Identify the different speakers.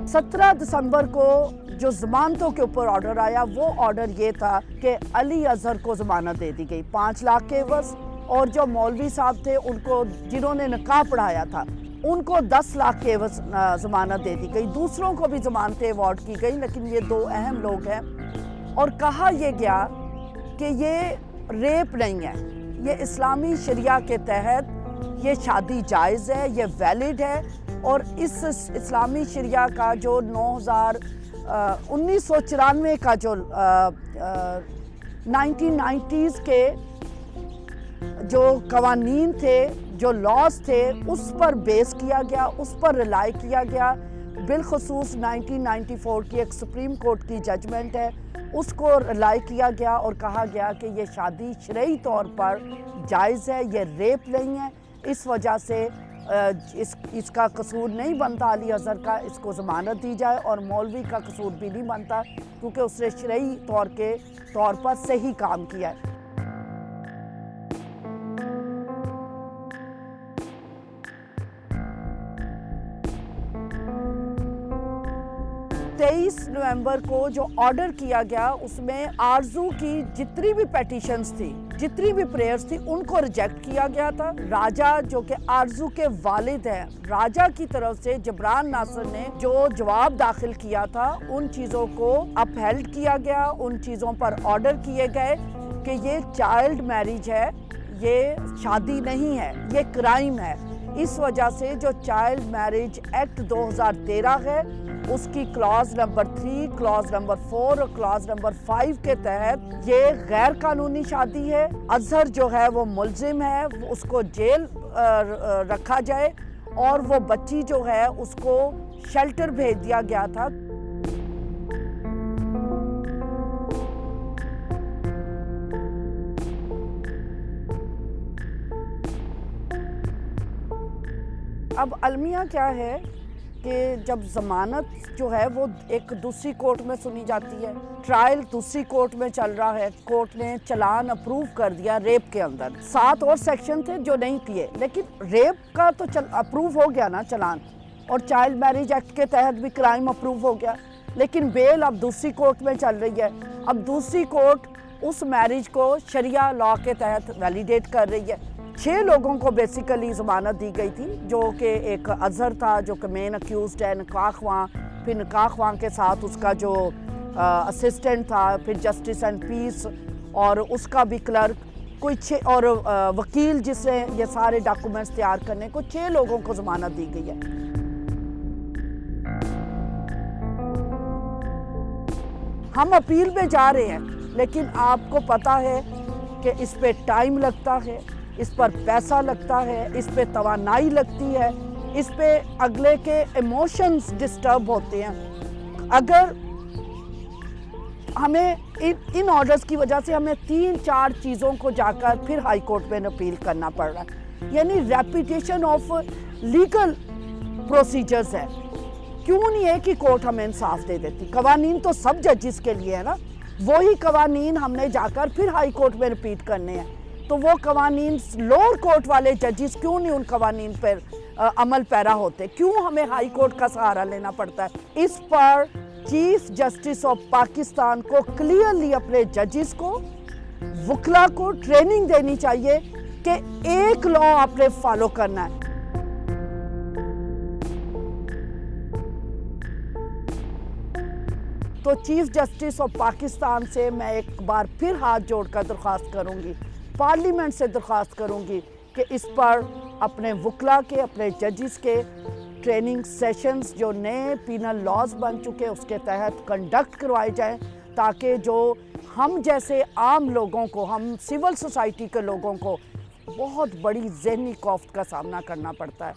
Speaker 1: 17 दिसंबर को जो जमानतों के ऊपर ऑर्डर आया, वो ऑर्डर ये था कि अली अजहर को जमानत दे दी गई 5 लाख के एवज, और जो मौलवी साहब थे उनको, जिन्होंने निकाह पढ़ाया था, उनको 10 लाख के एवज जमानत दे दी गई। दूसरों को भी जमानतें अवार्ड की गई, लेकिन ये 2 अहम लोग हैं। और कहा यह गया कि ये रेप नहीं है, ये इस्लामी शरिया के तहत ये शादी जायज़ है, ये वैलिड है। और इस इस्लामी शरिया का जो 1994 का जो 1990s के जो कवानीन थे, जो लॉज थे, उस पर बेस किया गया, उस पर रिलाई किया गया। बिलखसूस 1994 की एक सुप्रीम कोर्ट की जजमेंट है, उसको रिलाई किया गया और कहा गया कि ये शादी शरई तौर पर जायज़ है, ये रेप नहीं है। इस वजह से इसका कसूर नहीं बनता अली अजहर का, इसको ज़मानत दी जाए। और मौलवी का कसूर भी नहीं बनता, क्योंकि उसने शरई तौर पर सही काम किया है। 23 नवंबर को जो ऑर्डर किया गया, उसमें आरजू की जितनी भी पेटिशंस थी, जितनी भी प्रेयर्स थी, उनको रिजेक्ट किया गया था। राजा, जो कि आरजू के वालिद हैं, राजा की तरफ से जबरान नासिर ने जो जवाब दाखिल किया था, उन चीज़ों को अपहेल्ड किया गया, उन चीज़ों पर ऑर्डर किए गए कि ये चाइल्ड मैरिज है, ये शादी नहीं है, ये क्राइम है। इस वजह से जो चाइल्ड मैरिज एक्ट 2013 है, उसकी क्लॉज नंबर 3, क्लॉज नंबर 4 और क्लॉज नंबर 5 के तहत ये गैर कानूनी शादी है। अजहर जो है वो मुलजिम है, उसको जेल रखा जाए, और वो बच्ची जो है उसको शेल्टर भेज दिया गया था। अब अलमिया क्या है कि जब ज़मानत जो है वो एक दूसरी कोर्ट में सुनी जाती है, ट्रायल दूसरी कोर्ट में चल रहा है, कोर्ट ने चलान अप्रूव कर दिया रेप के अंदर। 7 और सेक्शन थे जो नहीं किए, लेकिन रेप का तो अप्रूव हो गया ना चलान, और चाइल्ड मैरिज एक्ट के तहत भी क्राइम अप्रूव हो गया। लेकिन बेल अब दूसरी कोर्ट में चल रही है। अब दूसरी कोर्ट उस मैरिज को शरिया लॉ के तहत वैलिडेट कर रही है। 6 लोगों को बेसिकली ज़मानत दी गई थी, जो कि एक अजहर था जो कि मेन अक्यूज़ड है, निकाह ख्वां, फिर निकाह ख्वां के साथ उसका जो असिस्टेंट था, फिर जस्टिस एंड पीस और उसका भी क्लर्क, कोई 6 और वकील जिससे ये सारे डॉक्यूमेंट्स तैयार करने को 6 लोगों को ज़मानत दी गई है। हम अपील पे जा रहे हैं, लेकिन आपको पता है कि इस पे टाइम लगता है, इस पर पैसा लगता है, इस पे तवानाई लगती है, इस पे अगले के इमोशंस डिस्टर्ब होते हैं। अगर हमें इन ऑर्डर्स की वजह से हमें 3-4 चीज़ों को जाकर फिर हाई कोर्ट में अपील करना पड़ रहा है, यानी रेपुटेशन ऑफ लीगल प्रोसीजर्स है। क्यों नहीं है कि कोर्ट हमें इंसाफ दे देती? कवानीन तो सब जजिस के लिए है ना, वही कवानीन हमने जाकर फिर हाई कोर्ट में रिपीट करने हैं। तो वो कवानीन लोअर कोर्ट वाले जजिस क्यों नहीं उन कवानीन पर अमल पैरा होते? क्यों हमें हाई कोर्ट का सहारा लेना पड़ता है? इस पर चीफ जस्टिस ऑफ पाकिस्तान को क्लियरली अपने जजिस को, वकला को ट्रेनिंग देनी चाहिए कि एक लॉ आपने फॉलो करना है। तो चीफ जस्टिस ऑफ पाकिस्तान से मैं एक बार फिर हाथ जोड़कर दरख्वास्त करूंगी, पार्लियामेंट से दरख्वास्त करूंगी कि इस पर अपने वकला के, अपने जजिस के ट्रेनिंग सेशंस जो नए पीनल लॉज बन चुके उसके तहत कंडक्ट करवाए जाएं, ताकि जो हम जैसे आम लोगों को, हम सिविल सोसाइटी के लोगों को बहुत बड़ी ज़हनी खौफ का सामना करना पड़ता है।